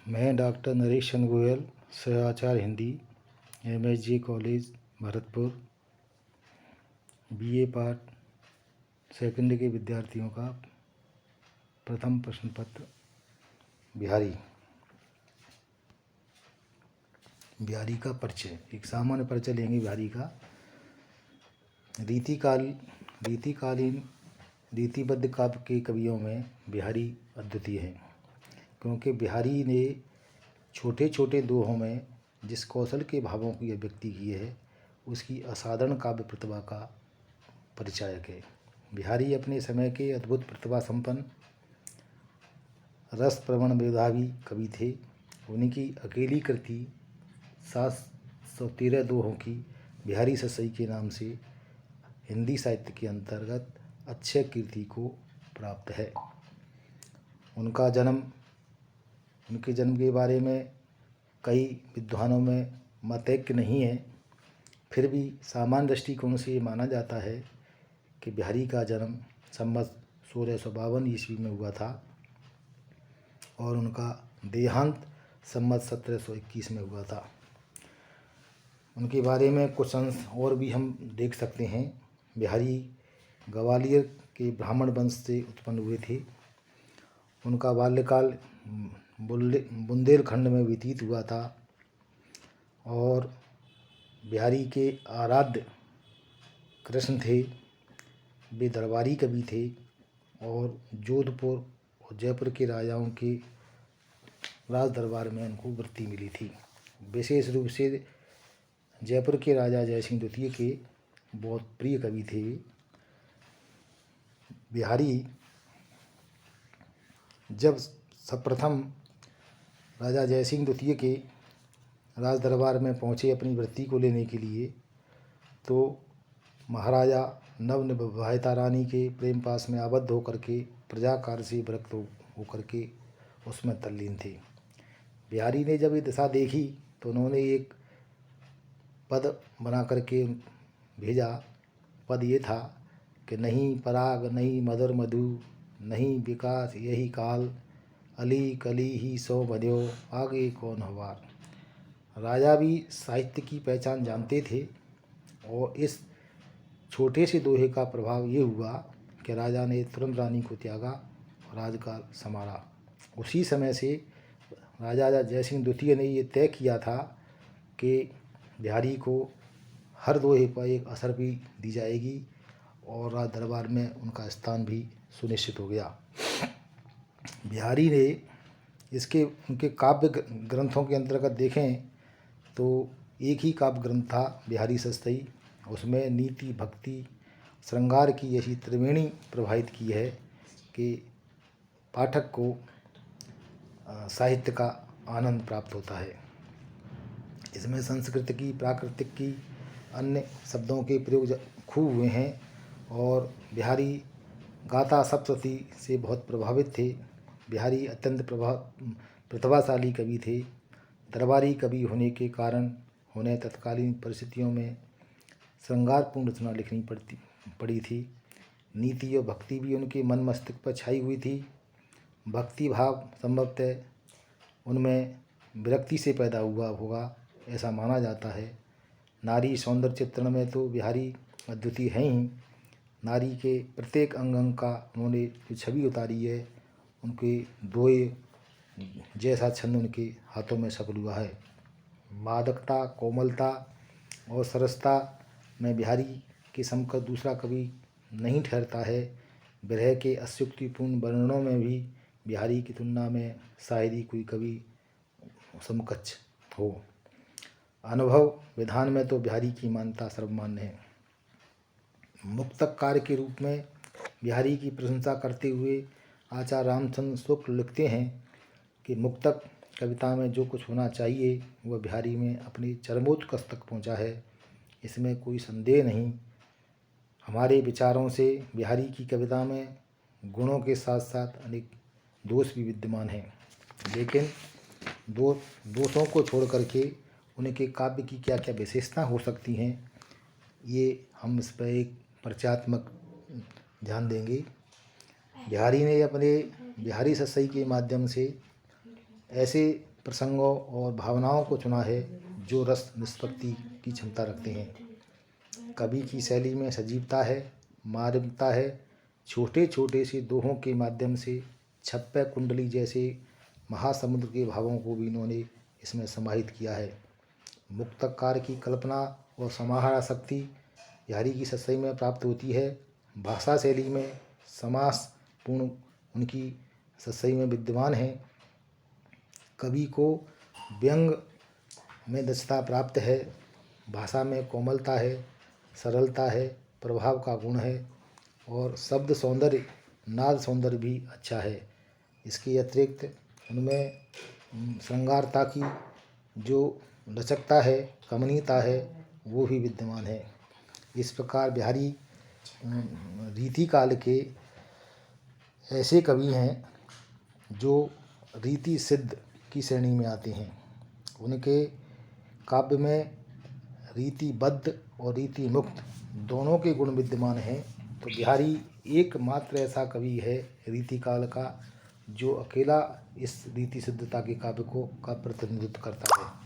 मैं डॉक्टर नरेश चंद्र गोयल, सहआचार्य Hindi, MSG college Bharatpur, BA part secondary के विद्यार्थियों का प्रथम प्रश्न पत्र। बिहारी का परिचय। एक सामान्य परिचय लेंगे बिहारी का। रीतिकालीन रीतिबद्ध काव्य के कवियों में बिहारी अद्वितीय हैं, क्योंकि बिहारी ने छोटे छोटे दोहों में जिस कौशल के भावों की अभिव्यक्ति की है, उसकी असाधारण काव्य प्रतिभा का परिचायक है। बिहारी अपने समय के अद्भुत प्रतिभा संपन्न, रस प्रवण मेधावी कवि थे। उनकी अकेली कृति 713 दोहों की बिहारी सतसई के नाम से हिंदी साहित्य के अंतर्गत अक्षय कीर्ति को प्राप्त है। उनके जन्म के बारे में कई विद्वानों में मतैक्य नहीं है, फिर भी सामान्य दृष्टिकोण से माना जाता है कि बिहारी का जन्म संवत 1652 ईस्वी में हुआ था और उनका देहांत संवत 1721 में हुआ था। उनके बारे में कुछ अंश और भी हम देख सकते हैं। बिहारी ग्वालियर के ब्राह्मण वंश से उत्पन्न हुए थे। उनका बाल्यकाल बुंदेलखंड में व्यतीत हुआ था और बिहारी के आराध्य कृष्ण थे। वे दरबारी कवि थे और जोधपुर और जयपुर के राजाओं के राज दरबार में उनको वृत्ति मिली थी। विशेष रूप से जयपुर के राजा जयसिंह द्वितीय के बहुत प्रिय कवि थे। बिहारी जब सर्वप्रथम राजा जयसिंह द्वितीय के राज दरबार में पहुँचे अपनी वृत्ति को लेने के लिए, तो महाराजा नवनिवाहिता रानी के प्रेम पास में आबद्ध होकर के प्रजा कार्य से विरक्त होकर के उसमें तल्लीन थे। बिहारी ने जब ये दशा देखी तो उन्होंने एक पद बना करके भेजा। पद ये था कि नहीं पराग नहीं मधुर मधु, नहीं विकास यही काल, अली कली ही सो बध्यो आगे कौन हवार। राजा भी साहित्य की पहचान जानते थे और इस छोटे से दोहे का प्रभाव ये हुआ कि राजा ने तुरंत रानी को त्यागा और राजकाल संभाला। उसी समय से राजा जयसिंह द्वितीय ने ये तय किया था कि बिहारी को हर दोहे पर एक असर भी दी जाएगी और राज दरबार में उनका स्थान भी सुनिश्चित हो गया। बिहारी ने उनके काव्य ग्रंथों के अंतर्गत देखें तो एक ही काव्य ग्रंथ था बिहारी सतसई। उसमें नीति भक्ति श्रृंगार की ऐसी त्रिवेणी प्रभावित की है कि पाठक को साहित्य का आनंद प्राप्त होता है। इसमें संस्कृत की, प्राकृतिक की, अन्य शब्दों के प्रयोग खूब हुए हैं और बिहारी गाथा सप्तशती से बहुत प्रभावित थे। बिहारी अत्यंत प्रतिभाशाली कवि थे। दरबारी कवि होने के कारण उन्हें तत्कालीन परिस्थितियों में श्रृंगारपूर्ण रचना लिखनी पड़ी थी। नीति और भक्ति भी उनके मन मस्तिष्क पर छाई हुई थी। भक्ति भाव संभवतः उनमें विरक्ति से पैदा हुआ होगा, ऐसा माना जाता है। नारी सौंदर्य चित्रण में तो बिहारी अद्वितीय हैं ही। नारी के प्रत्येक अंग का उन्होंने जो छवि उतारी है, उनके दोए जैसा छंद उनके हाथों में सफल हुआ है। मादकता, कोमलता और सरसता में बिहारी के समकक्ष दूसरा कवि नहीं ठहरता है। विरह के अत्युक्तिपूर्ण वर्णनों में भी बिहारी की तुलना में शायद ही कोई कवि समकक्ष हो। अनुभव विधान में तो बिहारी की मान्यता सर्वमान्य है। मुक्तक कार्य के रूप में बिहारी की प्रशंसा करते हुए आचार्य रामचंद्र शुक्ल लिखते हैं कि मुक्तक कविता में जो कुछ होना चाहिए वह बिहारी में अपनी चरमोत्कर्ष तक पहुंचा है, इसमें कोई संदेह नहीं। हमारे विचारों से बिहारी की कविता में गुणों के साथ साथ अनेक दोष भी विद्यमान हैं, लेकिन दोषों को छोड़ करके उनके काव्य की क्या क्या विशेषता हो सकती हैं, ये हम इस पर एक परिचयात्मक ध्यान देंगे। बिहारी ने अपने बिहारी सतसई के माध्यम से ऐसे प्रसंगों और भावनाओं को चुना है जो रस निष्पत्ति की क्षमता रखते हैं। कवि की शैली में सजीवता है, मार्मिकता है। छोटे छोटे से दोहों के माध्यम से छप्पे कुंडली जैसे महासमुद्र के भावों को भी इन्होंने इसमें समाहित किया है। मुक्तकार की कल्पना और समाहार शक्ति बिहारी की सत्सई में प्राप्त होती है। भाषा शैली में समास पूर्ण उनकी सत्सई में विद्यमान है। कवि को व्यंग में दक्षता प्राप्त है। भाषा में कोमलता है, सरलता है, प्रभाव का गुण है और शब्द सौंदर्य, नाद सौंदर्य भी अच्छा है। इसके अतिरिक्त उनमें श्रृंगारता की जो लचकता है, कमनीयता है, वो भी विद्यमान है। इस प्रकार बिहारी रीति काल के ऐसे कवि हैं जो रीति सिद्ध की श्रेणी में आते हैं। उनके काव्य में रीतिबद्ध और रीति मुक्त दोनों के गुण विद्यमान हैं। तो बिहारी एकमात्र ऐसा कवि है रीति काल का जो अकेला इस रीति सिद्धता के काव्य का प्रतिनिधित्व करता है।